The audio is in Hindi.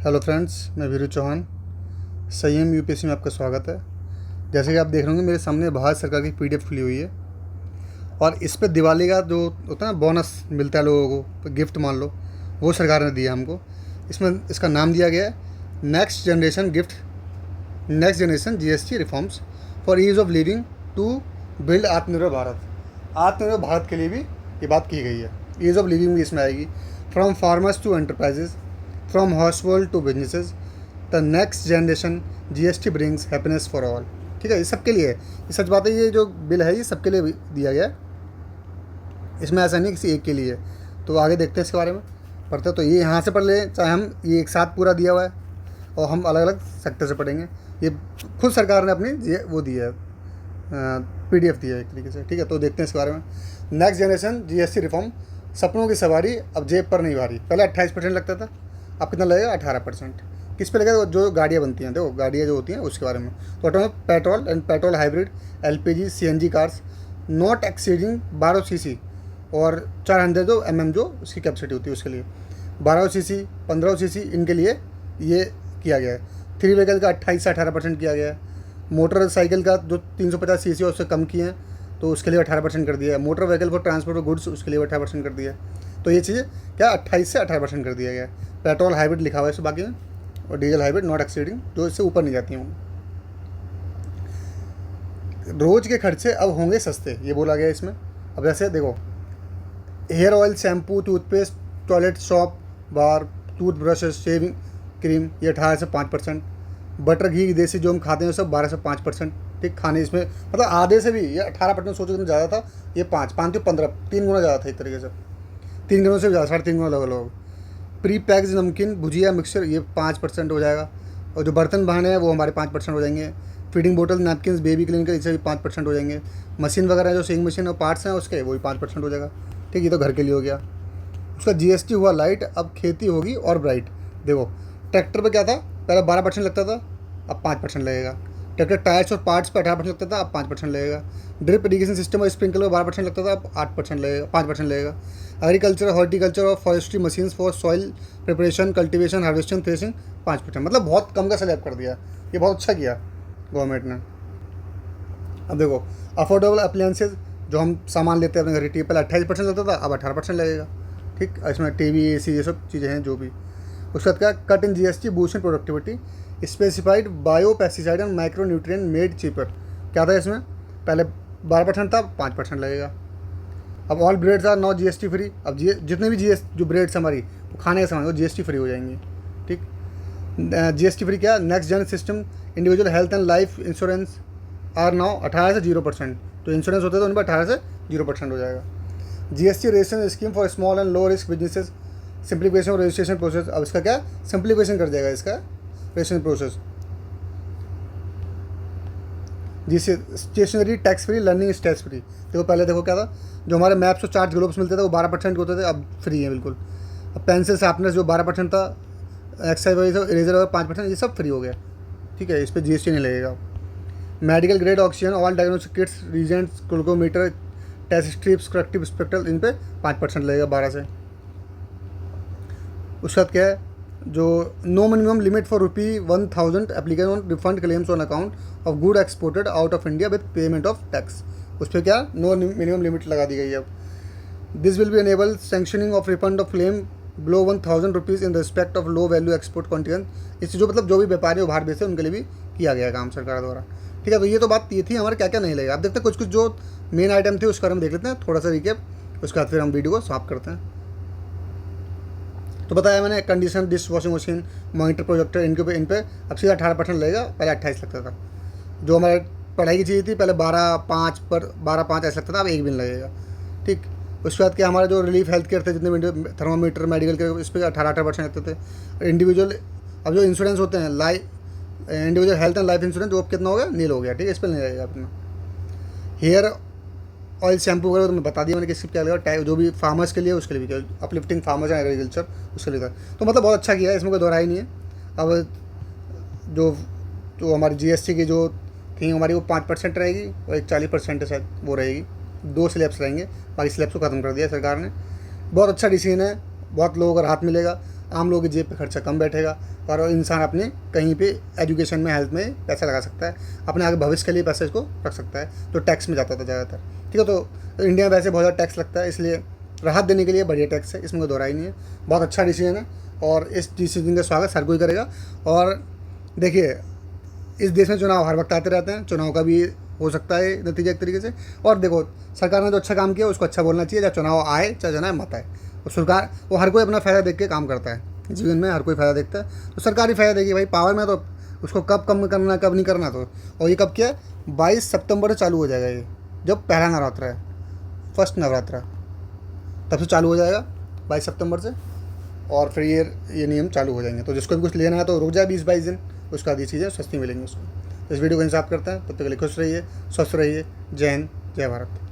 हेलो फ्रेंड्स, मैं वीरू चौहान। संयम यूपीएससी में आपका स्वागत है। जैसे कि आप देख रहे होंगे मेरे सामने भारत सरकार की पीडीएफ खुली हुई है और इस पे दिवाली का जो होता है ना बोनस मिलता है लोगों को, गिफ्ट मान लो, वो सरकार ने दिया हमको। इसमें इसका नाम दिया गया है next generation GST reforms for ease of living to build Atmanirbhar Bharat. आत्मनिर्भर भारत के लिए भी ये बात की गई है। ईज ऑफ लिविंग भी इसमें आएगी। From farmers to enterprises, from household to businesses, the next generation GST brings happiness for all. ठीक है, ये सबके लिए है। ये सच बात है, ये जो बिल है ये सबके लिए दिया गया है। इसमें ऐसा नहीं किसी एक के लिए। तो आगे देखते हैं इसके बारे में, पढ़ते हैं। तो ये यहाँ से पढ़ लें, चाहे हम ये एक साथ पूरा दिया हुआ है और हम अलग अलग सेक्टर से पढ़ेंगे। ये खुद सरकार ने अपनी ये वो दिया है, पीडीएफ दिया है एक तरीके से। ठीक है, तो देखते हैं इसके बारे में। नेक्स्ट जनरेशन जीएसटी रिफॉर्म, सपनों की सवारी अब जेब पर नहीं भारी। पहले 28% लगता था, अब कितना लगेगा? 18%। किस पे लगेगा? जो गाड़ियाँ बनती हैं, देखो गाड़ियाँ जो होती हैं उसके बारे में। तो automatic petrol and petrol hybrid, LPG, CNG cars not exceeding 12 CC और 400 mm जो उसकी कैपेसिटी होती है उसके लिए 12 सीसी, 15 सीसी, इनके लिए ये किया गया है। 3 व्हीकल का 28 से 18% किया गया है। मोटरसाइकिल का जो 350 सीसी है उससे कम किए हैं तो उसके लिए 18% कर दिया है। Motor vehicle for transport of goods उसके लिए 18% कर दिया है। तो ये चीज़ें क्या 28 से 18% कर दिया गया है। पेट्रोल हाइब्रिड लिखा हुआ है इस बाकी में, और डीजल हाइब्रिड नॉट एक्सीडिंग, जो इससे ऊपर नहीं जाती हैं। रोज़ के खर्चे अब होंगे सस्ते, ये बोला गया इसमें। अब जैसे देखो, hair oil, shampoo, toothpaste, toilet soap, bar, tooth brushes, shaving cream, ये 18 से 5%। बटर, घी, देसी जो हम खाते हैं सब 12 से 5%। ठीक, खाने इसमें मतलब आधे से भी, ये 18% सोचो कितना ज़्यादा था, ये 5 तो 15, 3 गुना ज़्यादा था एक तरीके से। 3 गुना से भी ज़्यादा, 3.5 गुना लगभग। प्री पैक्ड नमकीन, भुजिया, मिक्सचर, ये 5% हो जाएगा। और जो बर्तन बहाने हैं वो हमारे 5% हो जाएंगे। फीडिंग बोतल, नैपकिन, बेबी क्लिनिक, इससे भी 5% हो जाएंगे। मशीन वगैरह जो सेइंग मशीन और पार्ट्स हैं उसके, वो भी 5% हो जाएगा। ठीक, ये तो घर के लिए हो गया। उसका जीएसटी हुआ लाइट, अब खेती होगी और ब्राइट। देखो, ट्रैक्टर पे क्या था, पहले 12% लगता था, अब 5% लगेगा। ट्रैक्टर टायर्स और पार्ट्स पे 18% लगता था, अब 5% लगेगा। ड्रिप इरीगेशन सिस्टम और स्प्रिंकलर में 12% लगता था, अब 8% लगेगा, 5% लगेगा। एग्रीकल्चर, हॉर्टिकल्चर और forestry machines for soil preparation, cultivation, harvesting, threshing 5%। मतलब बहुत कम का स्लैब कर दिया। ये बहुत अच्छा किया गवर्नमेंट ने। अब देखो, अफोर्डेबल अप्लायंसेज, जो हम सामान लेते हैं अपने घर की, पहले 28% लगता था, अब 18% लगेगा। ठीक, इसमें टीवी, एसी, ये सब चीज़ें हैं जो भी। उसके बाद क्या, cut in GST, boost in productivity, specified bio pesticide and micro nutrient made cheaper. क्या था इसमें? पहले 12% था, 5% लगेगा। अब all breads are not GST free. अब जितने भी जो ब्रेड्स हमारी वो खाने का सामान वो जीएसटी फ्री हो जाएंगी। ठीक, जीएसटी फ्री क्या, next gen system, individual health and life insurance are now 18 से 0%। तो इंश्योरेंस होते हैं तो उन पर 18 से 0% हो जाएगा। GST registration scheme for small and low risk businesses, simplification और रजिस्ट्रेशन प्रोसेस। अब इसका क्या, सिंप्लीफिकेशन कर देगा इसका रजिस्ट्रेशन प्रोसेस। जिससे stationery tax free, learning tax free. देखो पहले देखो क्या था, जो हमारे मैप्स और चार्ट ग्लोब्स मिलते थे वो 12% के होते थे, अब फ्री है बिल्कुल। अब पेंसिल शार्पनर जो 12% था, एक्साइज इरेजर वगैरह 5%, ये सब फ्री हो गया। ठीक है, इस पर जीएसटी नहीं लगेगा। Medical grade oxygen, all diagnostic kits, reagents, glucometer, test strips, corrective spectral, इन पे 5% लगेगा 12 से। उसके बाद क्या है, जो no minimum limit for ₹1000 application on refund claims on account of good exported out of India with payment of tax. उस पर क्या, नो मिनिमम लिमिट लगा दी गई है अब। This will be enable sanctioning of refund of claim below ₹1000 in respect of low value export content. इससे जो मतलब जो भी व्यापारी बाहर बेचते हैं उनके लिए भी किया गया काम सरकार द्वारा। ठीक है, तो ये तो बात ये थी हमारे क्या क्या नहीं लगेगा। अब देखते हैं कुछ जो मेन आइटम थे उसका हम देख लेते हैं थोड़ा सा रिकेप, उसके बाद फिर हम वीडियो को समाप्त करते हैं। तो बताया मैंने, condition, dish washing machine, monitor, projector, इन पे अब सीधा 18% लगेगा, पहले 28 लगता था। जो हमारे पढ़ाई की चीज़ थी पहले 12.5 ऐसा लगता था, अब 1 भी नहीं लगेगा। ठीक, उसके बाद क्या, हमारा जो रिलीफ हेल्थ केयर थे जितने भी, थर्मामीटर, मेडिकल के, इस पर 18% लगते थे। इंडिविजुअल, अब जो इंश्योरेंस होते हैं, individual health and life insurance, वो कितना हो गया, नील हो गया। ठीक है, इस पर नहीं लगेगा अपना। हेयर ऑयल, शैम्पू वगैरह तो मैं बता दिया मैंने किसके क्या लगेगा। जो भी फार्मर्स के लिए उसके लिए भी क्या, अपलिफ्टिंग फार्मर्स एंड एग्रीकल्चर, उसके लिए था। तो मतलब बहुत अच्छा किया है, इसमें कोई दोहराई नहीं है। अब जो हमारी जीएसटी की जो थी हमारी, वो 5% रहेगी और एक 40% शायद वो रहेगी। 2 स्लैब्स रहेंगे, बाकी स्लैब्स को ख़त्म कर दिया सरकार ने। बहुत अच्छा डिसीजन है, बहुत लोगों को राहत मिलेगा। आम लोगों की जेब पे खर्चा कम बैठेगा और इंसान अपने कहीं पे एजुकेशन में, हेल्थ में पैसा लगा सकता है, अपने आगे भविष्य के लिए पैसे इसको रख सकता है। तो टैक्स में जाता था ज़्यादातर, ठीक है। तो इंडिया में वैसे बहुत ज़्यादा टैक्स लगता है, इसलिए राहत देने के लिए बढ़िया टैक्स है, इसमें कोई दोहराई नहीं है। बहुत अच्छा डिसीजन है और इस डिसीजन का स्वागत हर कोई करेगा। और देखिए, इस देश में चुनाव हर वक्त आते रहते हैं, चुनाव का भी हो सकता है नतीजा एक तरीके से। और देखो, सरकार ने जो अच्छा काम किया उसको अच्छा बोलना चाहिए, चाहे चुनाव आए चाहे चुनाव मत आए। और सरकार, वो हर कोई अपना फ़ायदा देख के काम करता है, जीवन में हर कोई फ़ायदा देखता है। तो सरकार ही फ़ायदा देगी भाई, पावर में तो उसको कब कम करना कब नहीं करना। तो और ये कब किया, 22 सितंबर से चालू हो जाएगा ये, जब पहला नवरात्रा है, फर्स्ट नवरात्रा, तब से चालू हो जाएगा 22 सितंबर से। और फिर ये नियम चालू हो जाएंगे। तो जिसको भी कुछ लेना है तो रुक जाए 20-22 दिन, उसका आधी चीज़ें सस्ती मिलेंगी उसको। तो इस वीडियो को इंसाफ करते हैं, तब तक के लिए खुश रहिए, स्वस्थ रहिए। जय हिंद, जय भारत।